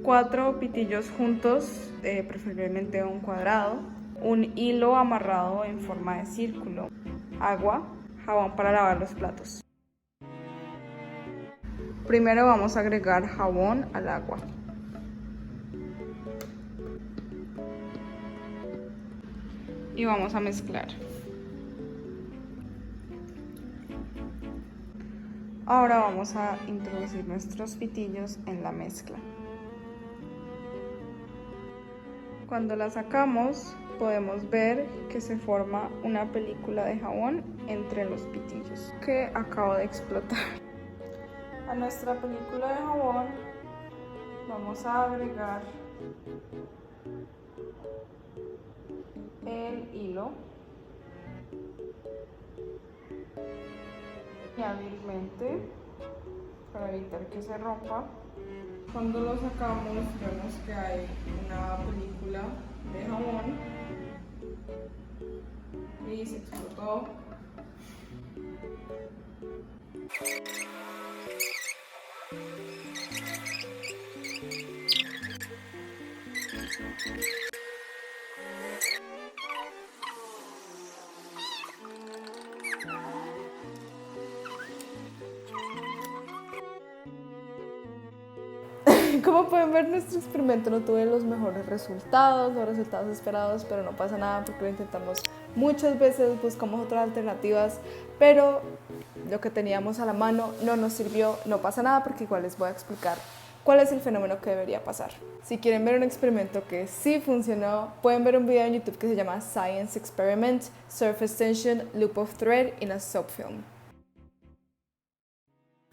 4 pitillos juntos, preferiblemente un cuadrado, un hilo amarrado en forma de círculo, agua, jabón para lavar los platos. Primero vamos a agregar jabón al agua. Y vamos a mezclar. Ahora vamos a introducir nuestros pitillos en la mezcla. Cuando la sacamos, podemos ver que se forma una película de jabón entre los pitillos que acabo de explotar. A nuestra película de jabón vamos a agregar el hilo y hábilmente para evitar que se rompa. Cuando lo sacamos vemos que hay una película de jabón y se explotó. Como pueden ver, nuestro experimento no tuvo los mejores resultados, los resultados esperados, pero no pasa nada porque lo intentamos muchas veces, buscamos otras alternativas, pero lo que teníamos a la mano no nos sirvió. No pasa nada porque igual les voy a explicar cuál es el fenómeno que debería pasar. Si quieren ver un experimento que sí funcionó, pueden ver un video en YouTube que se llama Science Experiment, Surface Tension, Loop of Thread in a Soap Film.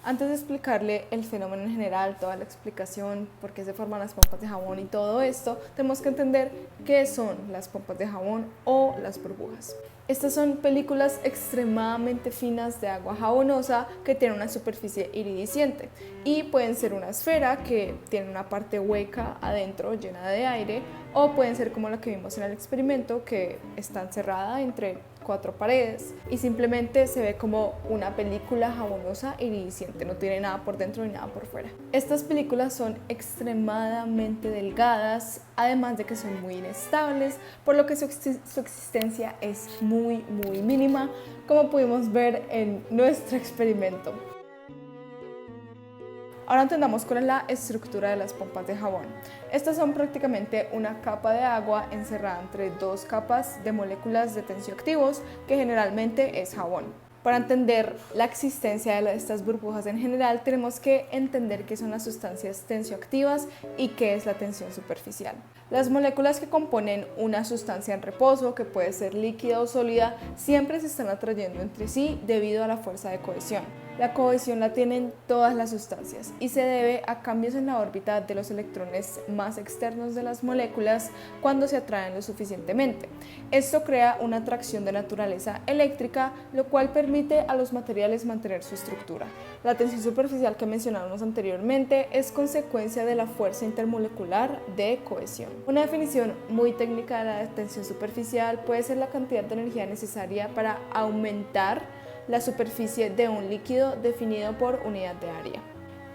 Antes de explicarle el fenómeno en general, toda la explicación, por qué se forman las pompas de jabón y todo esto, tenemos que entender qué son las pompas de jabón o las burbujas. Estas son películas extremadamente finas de agua jabonosa que tienen una superficie iridiscente y pueden ser una esfera que tiene una parte hueca adentro llena de aire, o pueden ser como la que vimos en el experimento, que está encerrada entre 4 paredes y simplemente se ve como una película jabonosa iridiscente, no tiene nada por dentro ni nada por fuera. Estas películas son extremadamente delgadas, además de que son muy inestables, por lo que su existencia es muy mínima, como pudimos ver en nuestro experimento. Ahora entendamos cuál es la estructura de las pompas de jabón. Estas son prácticamente una capa de agua encerrada entre 2 capas de moléculas de tensioactivos, que generalmente es jabón. Para entender la existencia de estas burbujas en general, tenemos que entender qué son las sustancias tensioactivas y qué es la tensión superficial. Las moléculas que componen una sustancia en reposo, que puede ser líquida o sólida, siempre se están atrayendo entre sí debido a la fuerza de cohesión. La cohesión la tienen todas las sustancias y se debe a cambios en la órbita de los electrones más externos de las moléculas cuando se atraen lo suficientemente. Esto crea una atracción de naturaleza eléctrica, lo cual permite a los materiales mantener su estructura. La tensión superficial que mencionamos anteriormente es consecuencia de la fuerza intermolecular de cohesión. Una definición muy técnica de la tensión superficial puede ser la cantidad de energía necesaria para aumentar la superficie de un líquido definido por unidad de área.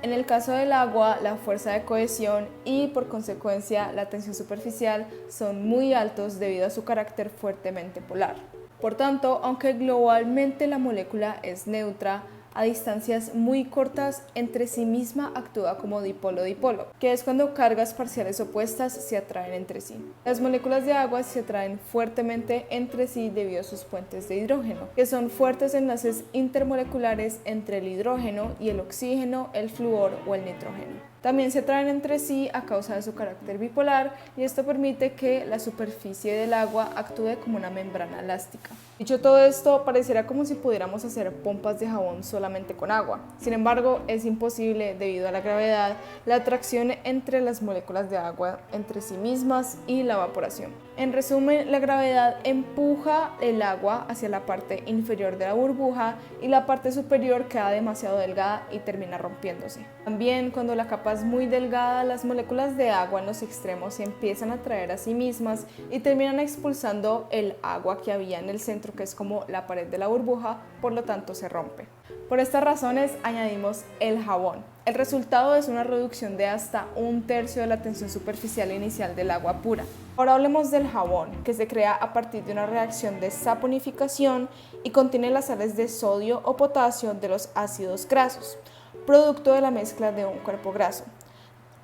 En el caso del agua, la fuerza de cohesión y por consecuencia la tensión superficial son muy altos debido a su carácter fuertemente polar. Por tanto, aunque globalmente la molécula es neutra, a distancias muy cortas entre sí misma actúa como dipolo-dipolo, que es cuando cargas parciales opuestas se atraen entre sí. Las moléculas de agua se atraen fuertemente entre sí debido a sus puentes de hidrógeno, que son fuertes enlaces intermoleculares entre el hidrógeno y el oxígeno, el flúor o el nitrógeno. También se atraen entre sí a causa de su carácter bipolar, y esto permite que la superficie del agua actúe como una membrana elástica. Dicho todo esto, pareciera como si pudiéramos hacer pompas de jabón solamente con agua. Sin embargo, es imposible debido a la gravedad, la atracción entre las moléculas de agua entre sí mismas y la evaporación. En resumen, la gravedad empuja el agua hacia la parte inferior de la burbuja y la parte superior queda demasiado delgada y termina rompiéndose. También, cuando la capa es muy delgada, las moléculas de agua en los extremos se empiezan a atraer a sí mismas y terminan expulsando el agua que había en el centro, que es como la pared de la burbuja, por lo tanto se rompe. Por estas razones añadimos el jabón. El resultado es una reducción de hasta 1/3 de la tensión superficial inicial del agua pura. Ahora hablemos del jabón, que se crea a partir de una reacción de saponificación y contiene las sales de sodio o potasio de los ácidos grasos, producto de la mezcla de un cuerpo graso,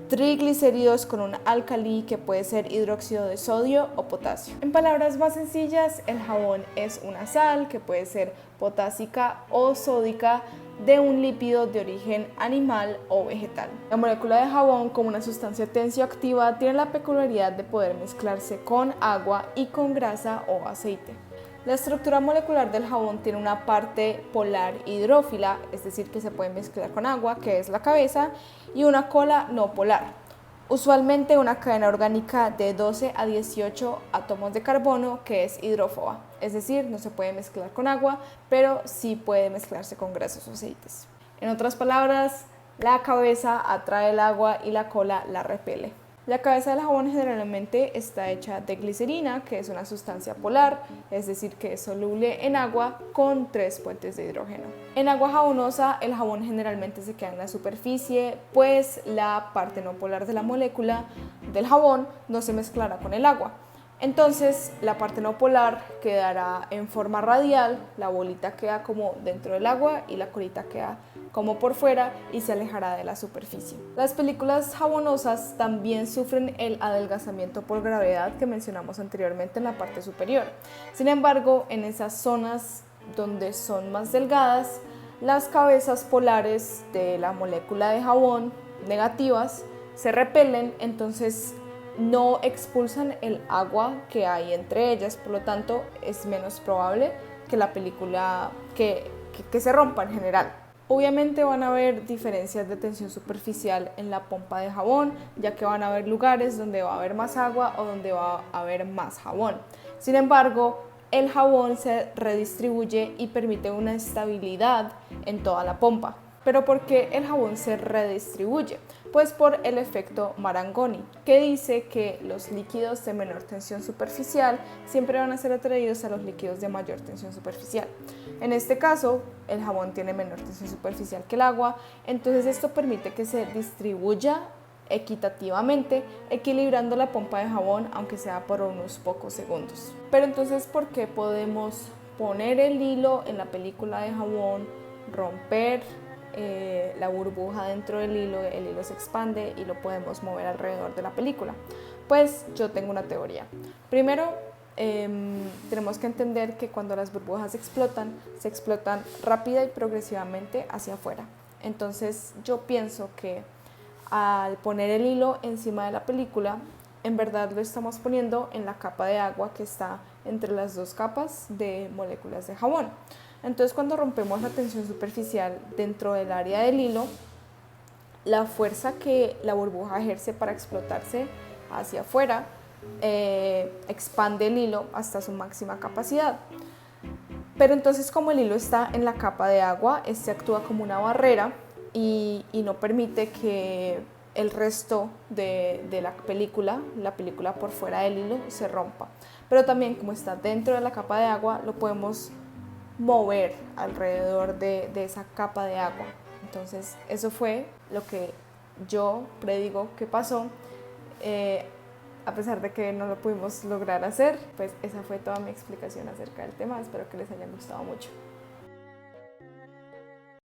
triglicéridos con un álcali que puede ser hidróxido de sodio o potasio. En palabras más sencillas, el jabón es una sal que puede ser potásica o sódica de un lípido de origen animal o vegetal. La molécula de jabón, como una sustancia tensioactiva, tiene la peculiaridad de poder mezclarse con agua y con grasa o aceite. La estructura molecular del jabón tiene una parte polar hidrófila, es decir, que se puede mezclar con agua, que es la cabeza, y una cola no polar. Usualmente una cadena orgánica de 12 a 18 átomos de carbono, que es hidrófoba, es decir, no se puede mezclar con agua, pero sí puede mezclarse con grasas o aceites. En otras palabras, la cabeza atrae el agua y la cola la repele. La cabeza del jabón generalmente está hecha de glicerina, que es una sustancia polar, es decir, que es soluble en agua con 3 puentes de hidrógeno. En agua jabonosa, el jabón generalmente se queda en la superficie, pues la parte no polar de la molécula del jabón no se mezclará con el agua. Entonces, la parte no polar quedará en forma radial, la bolita queda como dentro del agua y la colita queda como por fuera y se alejará de la superficie. Las películas jabonosas también sufren el adelgazamiento por gravedad que mencionamos anteriormente en la parte superior. Sin embargo, en esas zonas donde son más delgadas, las cabezas polares de la molécula de jabón negativas se repelen, entonces no expulsan el agua que hay entre ellas, por lo tanto es menos probable que la película que se rompa en general. Obviamente van a haber diferencias de tensión superficial en la pompa de jabón, ya que van a haber lugares donde va a haber más agua o donde va a haber más jabón. Sin embargo, el jabón se redistribuye y permite una estabilidad en toda la pompa. ¿Pero por qué el jabón se redistribuye? Pues por el efecto Marangoni, que dice que los líquidos de menor tensión superficial siempre van a ser atraídos a los líquidos de mayor tensión superficial. En este caso, el jabón tiene menor tensión superficial que el agua, entonces esto permite que se distribuya equitativamente, equilibrando la pompa de jabón, aunque sea por unos pocos segundos. Pero entonces, ¿por qué podemos poner el hilo en la película de jabón, romper la burbuja dentro del hilo, el hilo se expande y lo podemos mover alrededor de la película? Pues yo tengo una teoría. Primero, tenemos que entender que cuando las burbujas se explotan rápida y progresivamente hacia afuera. Entonces yo pienso que al poner el hilo encima de la película, en verdad lo estamos poniendo en la capa de agua que está entre las dos capas de moléculas de jabón. Entonces, cuando rompemos la tensión superficial dentro del área del hilo, la fuerza que la burbuja ejerce para explotarse hacia afuera expande el hilo hasta su máxima capacidad. Pero entonces, como el hilo está en la capa de agua, este actúa como una barrera y no permite que el resto de la película por fuera del hilo, se rompa. Pero también, como está dentro de la capa de agua, lo podemos mover alrededor de esa capa de agua. Entonces eso fue lo que yo predigo que pasó, a pesar de que no lo pudimos lograr hacer. Pues esa fue toda mi explicación acerca del tema, espero que les haya gustado mucho.